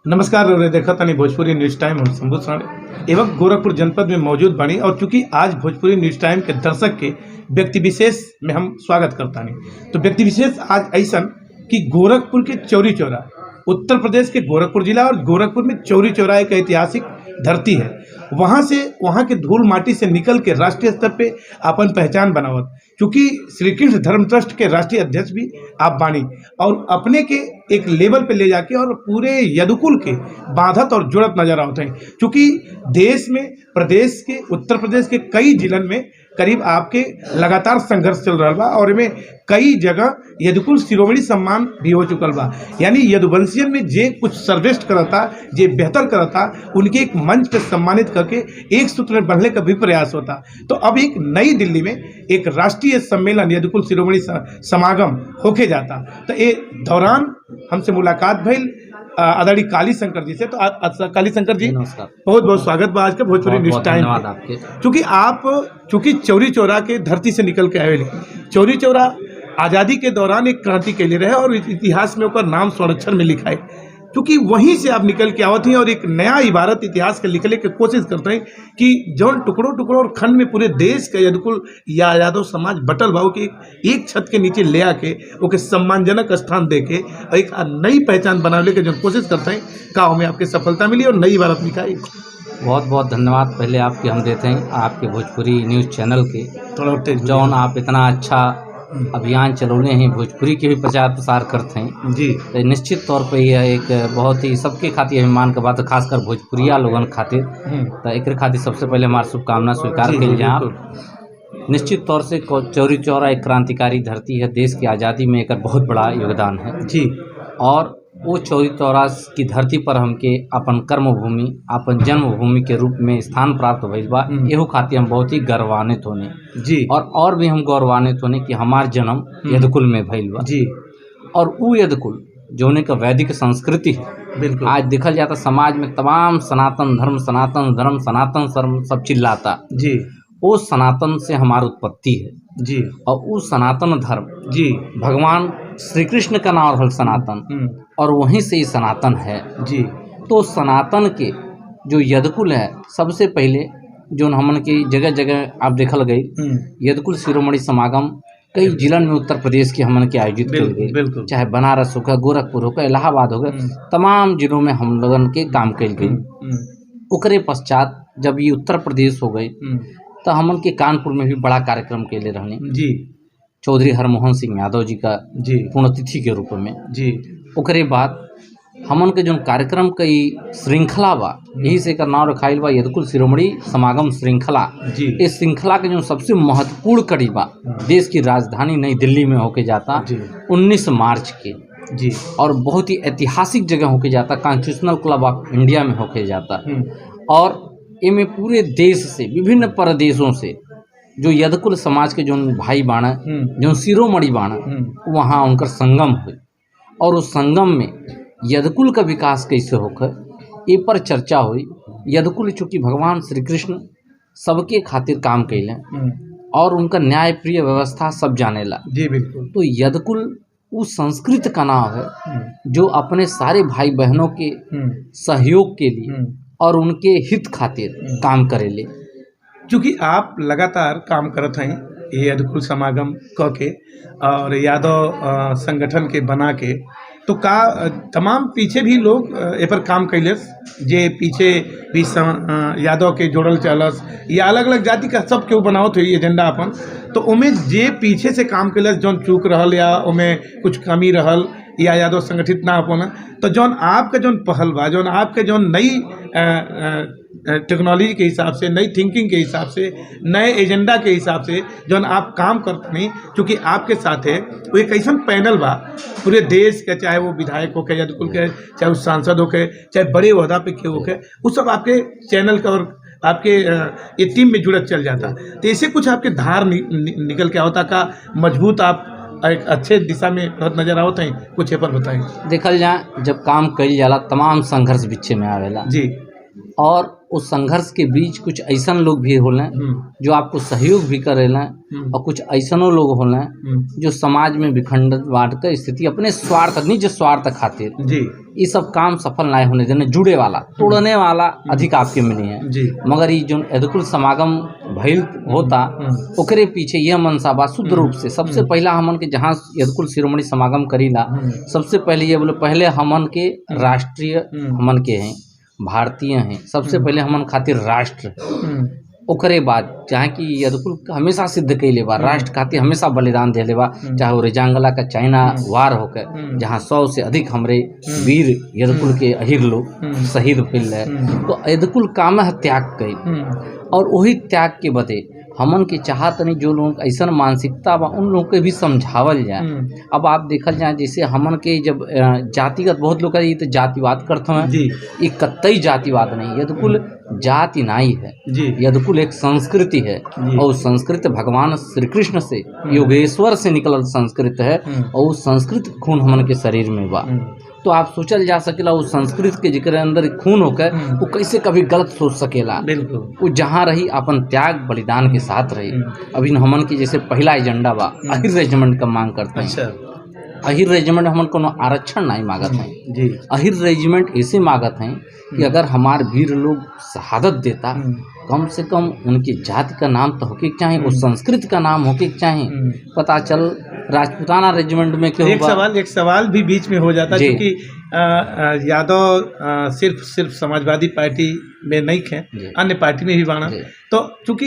नमस्कार और देखा तनी भोजपुरी न्यूज़ टाइम हम शंभू साणे एवं गोरखपुर जनपद में मौजूद बनी और चूंकि आज भोजपुरी न्यूज़ टाइम के दर्शक के व्यक्ति विशेष में हम स्वागत करता नहीं तो व्यक्ति विशेष आज ऐसा कि गोरखपुर के चौरी चौरा उत्तर प्रदेश के गोरखपुर जिला और गोरखपुर में चौरी चौरा एक ऐतिहासिक धरती है। वहाँ से वहाँ के धूल माटी से निकल के राष्ट्रीय स्तर पे अपन पहचान बनावत, क्योंकि श्री कृष्ण धर्म ट्रस्ट के राष्ट्रीय अध्यक्ष भी आप बानी और अपने के एक लेवल पे ले जाके और पूरे यदुकुल के बांधत और जुड़त नजर आते हैं। क्योंकि देश में प्रदेश के उत्तर प्रदेश के कई जिलन में करीब आपके लगातार संघर्ष चल रहा बा और इनमें कई जगह यदुकुल शिरोमणि सम्मान भी हो चुकल बा। यानी यदुवंशियन में जे कुछ सर्वश्रेष्ठ करता, जे बेहतर करता, उनके एक मंच पे सम्मानित करके एक सूत्र में बंधने का भी प्रयास होता। तो अब एक नई दिल्ली में एक राष्ट्रीय सम्मेलन यदुकुल शिरोमणि समागम होके जाता। तो ये दौरान हमसे मुलाकात भइल आदरणीय काली शंकर जी से। तो काली शंकर जी नमस्कार, बहुत बहुत स्वागत बा आज के भोजपुरी न्यूज़ टाइम। धन्यवाद आपके। चूँकि चौरी चौरा के धरती से निकल के आए, चौरी चौरा आज़ादी के दौरान एक क्रांति के लिए रहे और इतिहास में उसका नाम स्वर्ण में लिखा है। क्योंकि वहीं से आप निकल के आवत हैं और एक नया इबारत इतिहास के लिखने की कोशिश करते हैं कि जौन टुकड़ों टुकड़ों और खंड में पूरे देश का यदुकुल या यादव समाज बटल भाव के एक छत के नीचे ले आके ओके सम्मानजनक स्थान दे के एक नई पहचान बनाने की जो कोशिश करते हैं, का में आपकी सफलता मिली और नई इबारत लिखाई। बहुत बहुत धन्यवाद पहले आपके हम देते हैं आपके भोजपुरी न्यूज़ चैनल के, थोड़ा जौन आप इतना अच्छा अभियान चलौने हैं, भोजपुरी के भी प्रचार प्रसार करते हैं जी। तो निश्चित तौर पे यह एक बहुत ही सबके खातिर अभिमान का बात है, खासकर भोजपुरिया लोगन खातिर। तो एक खातिर सबसे पहले हमारी शुभकामना स्वीकार करिए। आप निश्चित तौर से चौरी चौरा एक क्रांतिकारी धरती है, देश की आज़ादी में एक बहुत बड़ा योगदान है जी। और वो चौरी चौरा की धरती पर हमके अपन कर्मभूमि, अपन जन्मभूमि के रूप में स्थान प्राप्त भइल बा। एहू खातिर हम बहुत ही गर्वान्वित होने जी और भी हम गौरवान्वित होने कि हमार जन्म यदुकुल में भइल बा जी। और वो यदुकुल जोने का वैदिक संस्कृति है। बिल्कुल। आज देखल जाता समाज में तमाम सनातन धर्म सनातन धर्म सब चिल्लाता जी। वो सनातन से हमारी उत्पत्ति है जी। और वो सनातन धर्म जी। भगवान श्री कृष्ण का नाम है सनातन और वहीं से ही सनातन है जी। तो सनातन के जो यदुकुल है, सबसे पहले जो हमन के जगह जगह आप देखल गई यदुकुल शिरोमणि समागम कई जिलन में उत्तर प्रदेश के हमन के आयोजित किए गए, चाहे बनारस होगा, गोरखपुर होगा, इलाहाबाद होगा, तमाम जिलों में हम लोगन के काम कल गई। उकरे पश्चात जब ये उत्तर प्रदेश हो गई तो हमन के कानपुर में भी बड़ा कार्यक्रम के लिए रहने जी। चौधरी हरमोहन सिंह यादव जी का जी पुण्यतिथि के रूप में जी। उकरे बाद हमन के जो कार्यक्रम कई श्रृंखला बा, यही से एकर नाम रखाइल बा यदुकुल शिरोमणि समागम श्रृंखला जी। इस श्रृंखला के जो सबसे महत्वपूर्ण कड़ी बा देश की राजधानी नई दिल्ली में होके जाता 19 मार्च के जी। और बहुत ही ऐतिहासिक जगह होके जाता, कॉन्स्टिट्यूशनल क्लब ऑफ इंडिया में होके जाता। और इनमें पूरे देश से विभिन्न प्रदेशों से जो यदुकुल समाज के जो भाई बाणा जो शिरोमणि बाणा वहाँ उनकर संगम हुई और उस संगम में यदुकुल का विकास कैसे होकर ये पर चर्चा हुई। यदुकुल चूँकि भगवान श्री कृष्ण सबके खातिर काम कैले और उनका न्यायप्रिय व्यवस्था सब जानेला जी। बिल्कुल। तो यदुकुल उस संस्कृत का नाम है जो अपने सारे भाई बहनों के सहयोग के लिए और उनके हित खातिर काम करेले। चूँकि आप लगातार काम करत हैं ये यदुकुल समागम क के और यादव संगठन के बना के, तो का तमाम पीछे भी लोग ए पर काम कैलस, जे पीछे भी यादव के जोड़ल चलस या अलग अलग जाति का सब केहू बनावत हुई एजेंडा अपन, तो उमें जे पीछे से काम कैलस जौन चूक रहल या उमें कुछ कमी रहल या यादव संगठित ना अपन, तो जौन आपका जौन पहल बा, जौन आपके जौन नई टेक्नोलॉजी के हिसाब से, नई थिंकिंग के हिसाब से, नए एजेंडा के हिसाब से जौन आप काम करते नहीं, क्योंकि आपके साथ है वो एक ऐसा पैनल बा पूरे देश के, चाहे वो विधायक हो के यदुकुल के, चाहे वो सांसद हो के, चाहे बड़े ओहदा पे के हो के, वो सब आपके चैनल का और आपके ये टीम में जुड़त चल जाता। तो ऐसे कुछ आपके धार निकल के आवता का मजबूत आप एक अच्छे दिशा में नजर आवत हैं, कुछ पर बताएं। देखल जाए जब काम कल जाला तमाम संघर्ष बीचे में आवेला जी। और उस संघर्ष के बीच कुछ ऐसन लोग भी होलें जो आपको सहयोग भी करेलें और कुछ ऐसनो लोग होलें जो समाज में विखंडन बांट कर स्थिति अपने स्वार्थ निज स्वार्थ खातिर जी ये सब काम सफल ना होने देने, जुड़े वाला तोड़ने वाला अधिक आपके में नहीं है जी मगर ये जो यदकुल समागम भइल होता ओकरे पीछे यह मनसा बा शुद्ध रूप से। सबसे पहला हमन के जहाँ यदकुल शिरोमणि समागम करीला सबसे पहले ये बोले पहले हमन के राष्ट्रीय हमन के हैं भारतीय हैं, सबसे पहले हमन खातिर राष्ट्र ओकरे बाद चाहे कि यदकुल हमेशा सिद्ध कैले बा राष्ट्र खातिर हमेशा बलिदान देले बा, चाहे वो रेजांगला का चाइना वार होकर जहाँ 100 से अधिक हमरे वीर यदकुल के अहिर लोग शहीद भइल है। तो यदकुल काम त्याग कई और वही त्याग के बदे हमन के चाहत नहीं जो लोग ऐसा मानसिकता बा उन लोग के भी समझावल जाए। अब आप देखल जाए जैसे हमन के जब जातिगत बहुत लोग ये तो जातिवाद करते हैं, ये कतई जातिवाद नहीं, यदकुल जाति नाई है, यदकुल एक संस्कृति है और संस्कृत भगवान श्री कृष्ण से योगेश्वर से निकलल संस्कृत है और उस संस्कृत खून हमन के शरीर में बा। तो आप सोचल जा सकेला उस संस्कृत के जिक्र अंदर खून होकर वो कैसे कभी गलत सोच सकेला। बिल्कुल वो जहाँ रही अपन त्याग बलिदान के साथ रही। अभी हमन के जैसे पहला एजेंडा बा अहिर रेजिमेंट का मांग करते हैं। अहिर रेजिमेंट हमन को आरक्षण नहीं मांगत हैं, अहिर रेजिमेंट ऐसे मांगत हैं कि अगर हमारे वीर लोग शहादत देता कम से कम उनकी जाति का नाम तो होके चाहे, उस संस्कृत का नाम होके चाहे। पता चल राजपूताना रेजिमेंट में क्यों एक सवाल भी बीच में हो जाता है क्योंकि यादव सिर्फ समाजवादी पार्टी में नहीं थे, अन्य पार्टी में भी बाना। तो चूंकि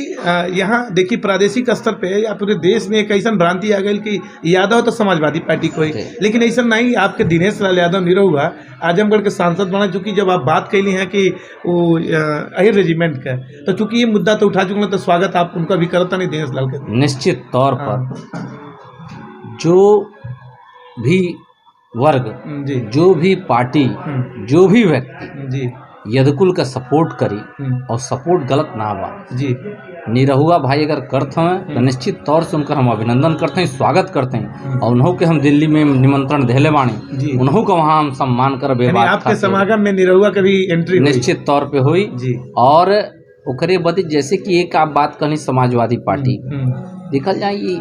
यहाँ देखिए प्रादेशिक स्तर पे या पूरे देश में एक ऐसा भ्रांति आ गई कि यादव तो समाजवादी पार्टी को ही, लेकिन ऐसा नहीं। आपके दिनेश लाल यादव निरहुआ आजमगढ़ के सांसद बना, चूंकि जब आप बात कैली हैं कि वो अहिर रेजिमेंट का, तो चूंकि ये मुद्दा तो उठा चुके हैं तो स्वागत आप उनका भी करता नहीं दिनेश लाल के। निश्चित तौर पर जो भी वर्ग जो भी पार्टी जो भी व्यक्ति यदकुल का सपोर्ट करी और सपोर्ट गलत ना बा जी निरहुआ भाई अगर करते हैं तो निश्चित तौर से उनका हम अभिनंदन करते हैं, स्वागत करते हैं और उन्हों के हम दिल्ली में निमंत्रण देले बाणी, उन्हों को वहाँ हम सम्मान कर आपके समागम में निरहुआ का भी एंट्री निश्चित तौर पे हुई। और ओकरे बदे जैसे कि एक आप बात करनी समाजवादी पार्टी देखल जाए ये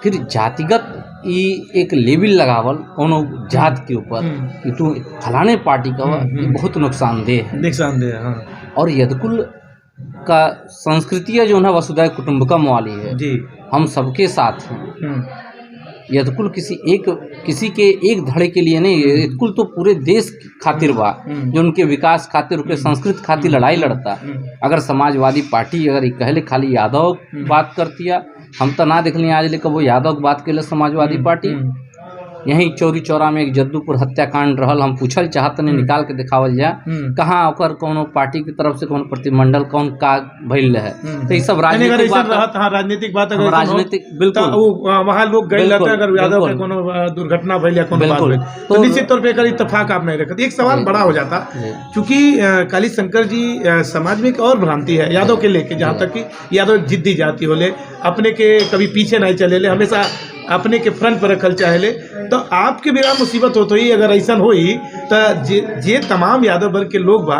फिर जातिगत ये एक लेबल लगावल कोनो जात के ऊपर कि तू फलाने पार्टी का ये बहुत नुकसानदेह है। हाँ। और यदकुल का संस्कृति जो है वसुधैव कुटुंबकम वाली है जी, हम सबके साथ हैं। यदकुल किसी के एक धड़े के लिए नहीं, यदकुल तो पूरे देश खातिर बा जो उनके विकास खातिर उनके संस्कृत खातिर लड़ाई लड़ता। अगर समाजवादी पार्टी अगर ये कहले खाली यादव बात करती है, हम तो ना देखली आज लेकर वो यादव की बात के समाजवादी पार्टी। यहीं चौरी चौरा में एक जद्दूपुर हत्याकांड रहल, हम पूछल चाहत नहीं निकाल के दिखावल जाए कहाँ ओकर कोनो पार्टी की तरफ से कोनो प्रतिमंडल कौन का भइल है। तो ये सब राजनीतिक बात अगर राजनीतिक बिल्कुल वहाँ लोग गए रहते अगर यादव के कोनो दुर्घटना भइल या कोनो बात भइल तो निश्चित तौर पे एकर इत्तेफाक आप नहीं रखते। एक सवाल बड़ा हो जाता चूंकि काली शंकर जी समाज में एक और भ्रांति है यादव के लेके, जहाँ तक कि यादव जिद्दी जाति होले, अपने के कभी पीछे नहीं चले ले, हमेशा अपने के फ्रंट पर रखल चाहे। तो आपके भी मुसीबत हो तो ही अगर ऐसा होई तो जे तमाम यादव वर्ग के लोग बा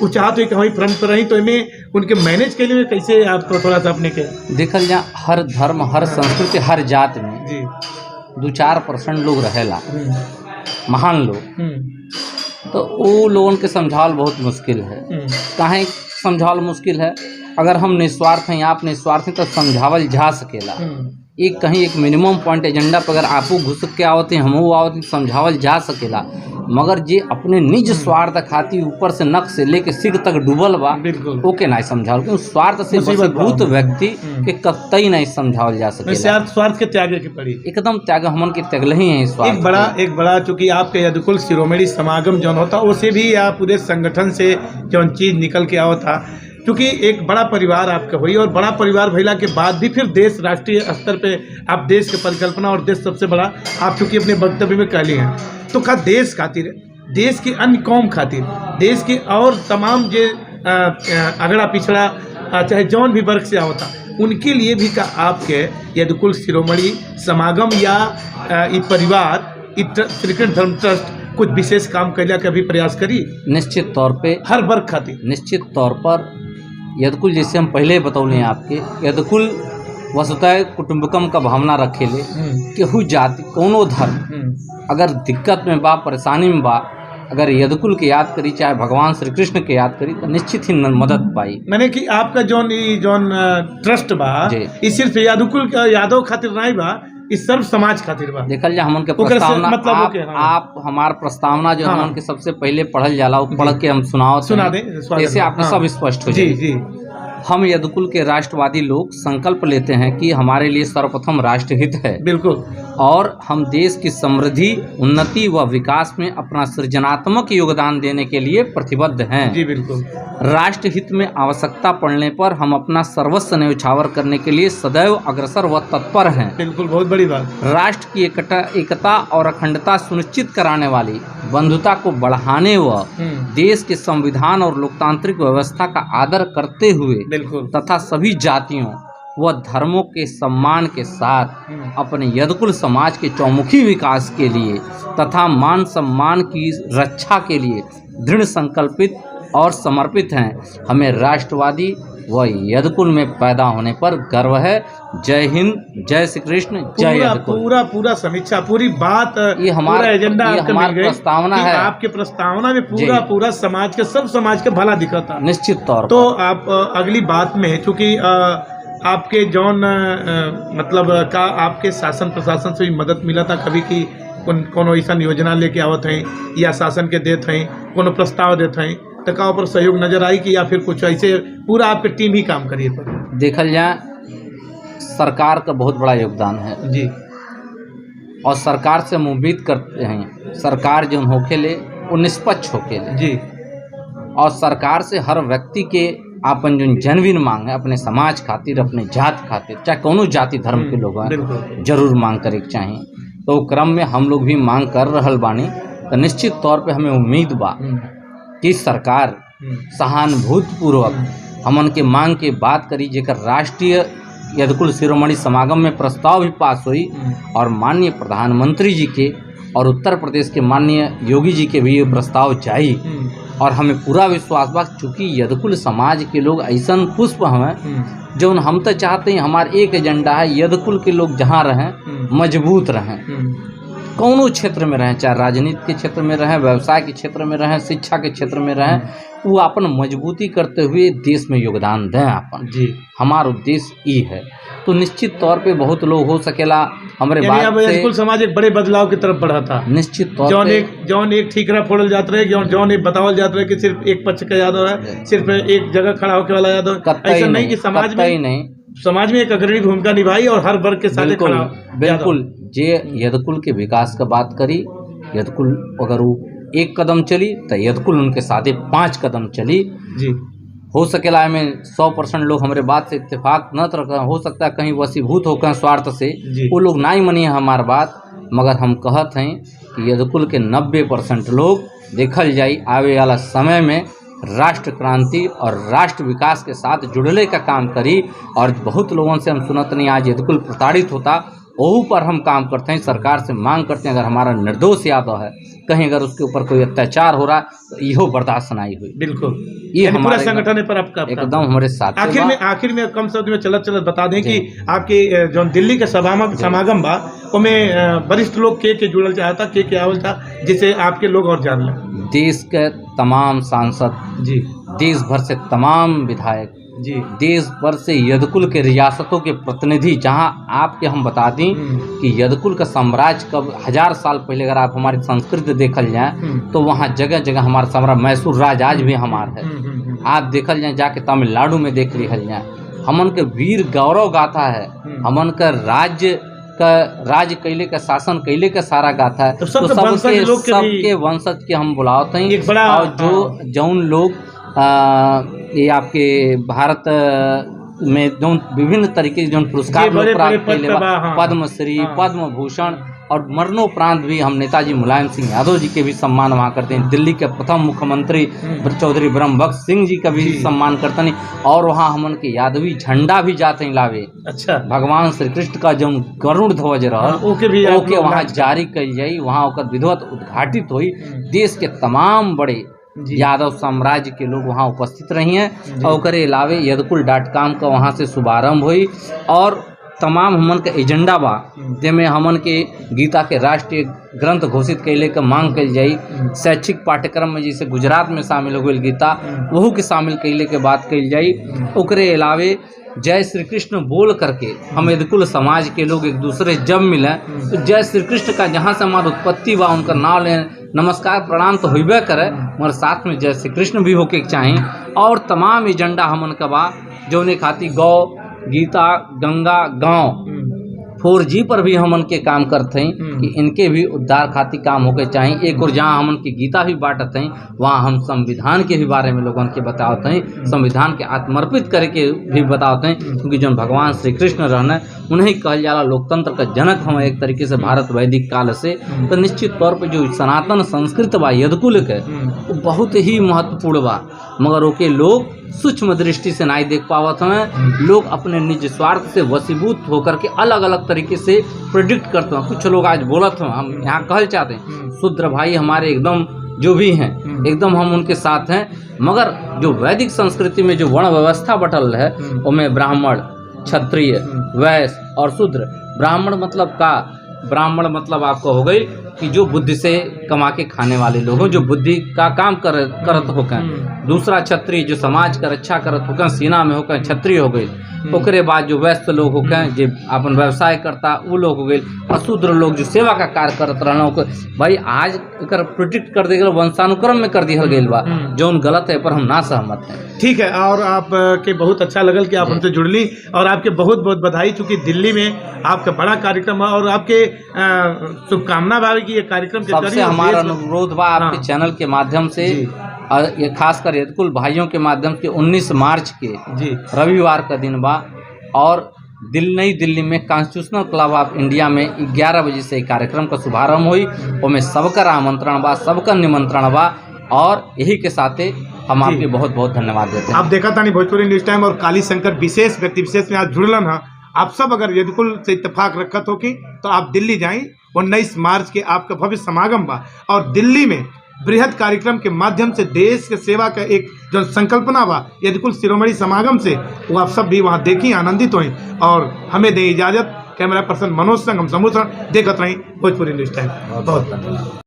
वो चाहते कि हम फ्रंट पर रही, तो इनमें उनके मैनेज के लिए कैसे आपको थोड़ा सा अपने के देखल जा हर धर्म हर संस्कृति हर जात में जी 2-4% लोग रहेला महान लोग, तो वो लोगों के समझावल बहुत मुश्किल है। काहे समझावल मुश्किल है? अगर हम निस्वार्थ हैं आप निस्वार्थ हैं तो समझावल जा सकेला। एक कहीं एक मिनिमम पॉइंट एजेंडा पर अगर आपू घुस के आवते हैं हमू आवते समझावल जा सकेला, मगर जे अपने निज स्वार्थ खातिर ऊपर से नख से लेके सिर तक डूबल बा ओके नहीं समझावल, क्योंकि स्वार्थ से भूत व्यक्ति के कतई नहीं समझावल जा सकेला। स्वार्थ के त्याग की पड़ी एकदम त्याग हमन के त्यागल ही है स्वार्थ। एक बड़ा चूंकि आपके यदकुल शिरोमणि समागम जौन होता उसे भी आप पूरे संगठन से जौन चीज निकल के आओ था, क्योंकि एक बड़ा परिवार आपका हुई और बड़ा परिवार भइला के बाद भी फिर देश राष्ट्रीय स्तर पे आप देश के परिकल्पना और देश सबसे बड़ा आप चूंकि अपने वक्तव्य में कहली हैं, तो का देश खातिर देश के अन्य कौम खातिर देश के और तमाम जो अगड़ा पिछड़ा चाहे जौन भी वर्ग से होता उनके लिए भी का आपके यदकुल शिरोमणि समागम या परिवार श्री कृष्ण धर्म ट्रस्ट कुछ विशेष काम कैला के भी प्रयास करी निश्चित तौर पे हर वर्ग खातिर? निश्चित तौर पर यदकुल जैसे हम पहले बतौले हैं आपके, यदकुल वसुधैव कुटुंबकम का भावना रखेले। केहू जाति कोनो धर्म अगर दिक्कत में बा, परेशानी में बा, अगर यदकुल के याद करी, चाहे भगवान श्री कृष्ण के याद करी, तो निश्चित ही मदद पाई। मैंने कि आपका जौन ट्रस्ट बा ई सिर्फ यादव खातिर नहीं बा, इस सर्व समाज खातिर बा। देखल जा हमन के ओकरे से प्रस्तावना मतलब आप, ओके, हाँ। आप हमार प्रस्तावना जो हाँ। हमन के सबसे पहले पढ़ल जाला वो पढ़ के हम सुना दें, स्वागत ऐसे है। आपने हाँ। सब स्पष्ट हो जी जाए। जी हम यदकुल के राष्ट्रवादी लोग संकल्प लेते हैं कि हमारे लिए सर्वप्रथम राष्ट्रहित है बिल्कुल। और हम देश की समृद्धि, उन्नति व विकास में अपना सृजनात्मक योगदान देने के लिए प्रतिबद्ध हैं। जी बिल्कुल। राष्ट्रहित में आवश्यकता पड़ने पर हम अपना सर्वस्व न्यौछावर करने के लिए सदैव अग्रसर व तत्पर हैं। बिल्कुल, बहुत बड़ी बात। राष्ट्र की एकता और अखंडता सुनिश्चित कराने वाली, बंधुता को बढ़ाने व देश के संविधान और लोकतांत्रिक व्यवस्था का आदर करते हुए बिल्कुल तथा सभी जातियों व धर्मों के सम्मान के साथ अपने यदकुल समाज के चौमुखी विकास के लिए तथा मान सम्मान की रक्षा के लिए दृढ़ संकल्पित और समर्पित हैं। हमें राष्ट्रवादी व यदकुल में पैदा होने पर गर्व है। जय हिंद, जय श्री कृष्ण, जय यदकुल। पूरा समीक्षा, पूरी बात, ये हमारा एजेंडा हमारी प्रस्तावना है। आपके प्रस्तावना में पूरा समाज के, सब समाज के भला दिखता। निश्चित तौर तो आप अगली बात में, चूंकि आपके जौन मतलब का आपके शासन प्रशासन से भी मदद मिला था कभी कि कोनो ऐसा योजना लेके आवत हैं या शासन के देत हैं, कोनो प्रस्ताव देते हैं, तो का ऊपर सहयोग नजर आई कि या फिर कुछ ऐसे पूरा आपके टीम ही काम करिए? पर देखल जाए सरकार का बहुत बड़ा योगदान है जी, और सरकार से हम उम्मीद करते हैं सरकार जो होखेले वो निष्पक्ष होखेले जी, और सरकार से हर व्यक्ति के आपन जो जनविन मांग है अपने समाज खातिर, अपने जात खातिर, चाहे कोनो जाति धर्म के लोग हैं, जरूर मांग करे के चाहिए। तो क्रम में हम लोग भी मांग कर रहल बानी। तो निश्चित तौर पे हमें उम्मीद बा कि सरकार सहानुभूतिपूर्वक हमन के मांग के बात करी, जेकर राष्ट्रीय यदकुल शिरोमणि समागम में प्रस्ताव भी पास हुई और माननीय प्रधानमंत्री जी के और उत्तर प्रदेश के माननीय योगी जी के भी ये प्रस्ताव जाई। और हमें पूरा विश्वास बा, चूँकि यदकुल समाज के लोग ऐसा पुष्प हमें जो हम तो चाहते हैं हमारे एक एजेंडा है, यदकुल के लोग जहाँ रहें मजबूत रहें, कौनो क्षेत्र में रहें, चाहे राजनीति के क्षेत्र में रहें, व्यवसाय के क्षेत्र में रहें, शिक्षा के क्षेत्र में रहें, वो अपन मजबूती करते हुए देश में योगदान दें अपन। जी, हमारा उद्देश्य ये है। तो निश्चित तौर पे बहुत लोग हो सकेला हमारे बात से यदकुल समाज एक बड़े बदलाव की तरफ बढ़ा था। निश्चित तौर पे जौन एक ठीकरा फोड़ल जात रहे, जौन एक बतावल जात रहे कि सिर्फ एक पक्ष का यादव है, सिर्फ एक जगह खड़ा होके वाला यादव, ऐसा नहीं कि समाज में एक अग्रणी भूमिका निभाई और हर वर्ग के साथ खड़ा। बिल्कुल, जे यदकुल के विकास का बात करी, यदकुल अगर वो एक कदम चली तो यदकुल उनके साथे 5 कदम चली। जी, हो सकेला में 100% लोग हमारे बात से इत्तेफाक न रखें, हो सकता है कहीं वसीभूत होकर स्वार्थ से वो लोग ना ही मनिए हमार बात, मगर हम कहत हैं कि यदकुल के 90% लोग देखल जाई आवे वाला समय में राष्ट्र क्रांति और राष्ट्र विकास के साथ जुड़ने का काम करी। और बहुत लोगों से हम सुनत नहीं आज यदकुल प्रताड़ित होता, वह पर हम काम करते हैं, सरकार से मांग करते हैं अगर हमारा निर्दोष यादव है, कहीं अगर उसके ऊपर कोई अत्याचार हो रहा तो इहो बर्दाश्त नहीं हुई। बिल्कुल, ये हमारे संगठन है पर आपका एकदम हमारे साथ। आखिर में कम शब्द में चलत बता दें कि आपके जो दिल्ली के समागम बा उसमें वरिष्ठ लोग के जुड़ल चाहता, के आवल था, जिसे आपके लोग और जान लें। देश के तमाम सांसद जी, देश भर से तमाम विधायक जी, देश भर से यदकुल के रियासतों के प्रतिनिधि, जहां आपके हम बता दें कि यदकुल का साम्राज्य कब 1000 साल पहले अगर आप हमारी संस्कृति देखल जाए तो वहां जगह जगह हमारा साम्राज्य मैसूर राज आज भी हमारा है। आप देखल जाए जाके तमिलनाडु में देख लिहल जाए, हमन के वीर गौरव गाथा है, हमन का राज कैले का शासन कैले का सारा गाथा है। तो सबके वंशज के हम बुलाते हैं। और जो जौन लोग ये आपके भारत में जो विभिन्न तरीके के जो पुरस्कार प्राप्त कैले, पद्मश्री, पद्म भूषण और मरणोपरांत भी हम नेताजी मुलायम सिंह यादव जी के भी सम्मान वहाँ करते हैं। दिल्ली के प्रथम मुख्यमंत्री चौधरी ब्रह्मबख्श सिंह जी का भी सम्मान करते हैं। और वहाँ हमन के यादवी झंडा भी जाते हैं लावे। अच्छा, भगवान श्री कृष्ण का जो गरुड़ ध्वज रहा ओके वहाँ जारी कल जाई, वहाँ ओकर विधिवत उद्घाटित हुई। देश के तमाम बड़े यादव साम्राज्य के लोग वहाँ उपस्थित रही हैं। और ओकरे अलावे यदकुल.com का वहाँ से शुभारंभ हुई और तमाम हमन के एजेंडा बा जेमें हमन के गीता के राष्ट्रीय ग्रंथ घोषित कैले के मांग कल जाई। शैक्षिक पाठ्यक्रम में जैसे गुजरात में शामिल हो गई गीता, वहू के शामिल कैले के बात कल जाई। ओकरे अलावे जय श्री कृष्ण बोल करके हम यदकुल समाज के लोग एक दूसरे जब मिले तो जय श्री कृष्ण का जहाँ से हमारा उत्पत्ति बा उनका नाम लें, नमस्कार प्रणाम तो होबे करे, मगर साथ में जय श्री कृष्ण भी होके चाहिए। और तमाम एजेंडा हमन का बा जौने खाती गौ गीता गंगा गांव 4G पर भी हमन के काम करते हैं कि इनके भी उद्धार खातिर काम होके चाहिए। एक और जहाँ हमन की गीता भी बांटते हैं वहाँ हम संविधान के भी बारे में लोगों के बताते हैं, संविधान के आत्मर्पित करके भी बताते हैं। क्योंकि जो भगवान श्री कृष्ण रहना उन्हें कहल जाला लोकतंत्र का जनक हम एक तरीके से भारत वैदिक काल से। तो निश्चित तौर पर जो सनातन संस्कृत बा यदकुल के वो बहुत ही महत्वपूर्ण बा, मगर ओके लोग सूक्ष्म दृष्टि से नहीं देख पावत हैं। लोग अपने निज स्वार्थ से वशीभूत होकर के अलग अलग तरीके से प्रेडिक्ट करते हैं। कुछ लोग आज बोलत हैं, हम यहाँ कहल चाहते हैं शूद्र भाई हमारे एकदम जो भी हैं एकदम हम उनके साथ हैं, मगर जो वैदिक संस्कृति में जो वर्ण व्यवस्था बटल है उनमें ब्राह्मण क्षत्रिय वैश्य और शूद्र। ब्राह्मण मतलब का, ब्राह्मण मतलब आपको हो गई कि जो बुद्धि से कमा के खाने वाले लोग हो, जो बुद्धि का काम करत होकर। दूसरा क्षत्रिय जो समाज का रक्षा करत होकर, सेना में होकर क्षत्रिय हो गए। ओकरे बाद जो व्यस्त लोग होकर जो अपन व्यवसाय करता वो लोग हो गए। अशूद्र लोग जो सेवा का कार्य करत रहना भाई आज एकर प्रिडिक्ट कर दिया वंशानुक्रम में कर दिया गया बा, जो गलत है पर हम ना सहमत हैं। ठीक है, और आपके बहुत अच्छा लगल कि आप हमसे जुड़ली और आपके बहुत बहुत बधाई। चूँकि दिल्ली में आपका बड़ा कार्यक्रम है और आपके शुभकामना भावी की ये कार्यक्रम के सबसे हमारा अनुरोध बा आपके चैनल के माध्यम से और ये खासकर यदकुल भाइयों के माध्यम से 19 मार्च के रविवार का दिन बा और नई दिल्ली में कॉन्स्टिट्यूशनल क्लब ऑफ इंडिया में 11 बजे से कार्यक्रम का शुभारंभ हुई। उसमें सबका आमंत्रण बा, सबका निमंत्रण बा और यही के साथे हम आपके बहुत बहुत धन्यवाद देते हैं। आप देखा था नहीं भोजपुरी न्यूज टाइम और काली शंकर विशेष व्यक्ति विशेष में आज जुड़लन है। आप सब अगर यदकुल से इत्तेफाक रखत हो कि तो आप दिल्ली जाएं। 19 मार्च के आपका भव्य समागम बा और दिल्ली में बृहद कार्यक्रम के माध्यम से देश के सेवा का एक जो संकल्पना बा यदकुल शिरोमणि समागम से, वो आप सब भी वहाँ देखी आनंदित हुई। और हमें दें इजाजत। कैमरा पर्सन मनोज संग हम समूह देखत रही भोजपुरी न्यूज टाइम। बहुत धन्यवाद।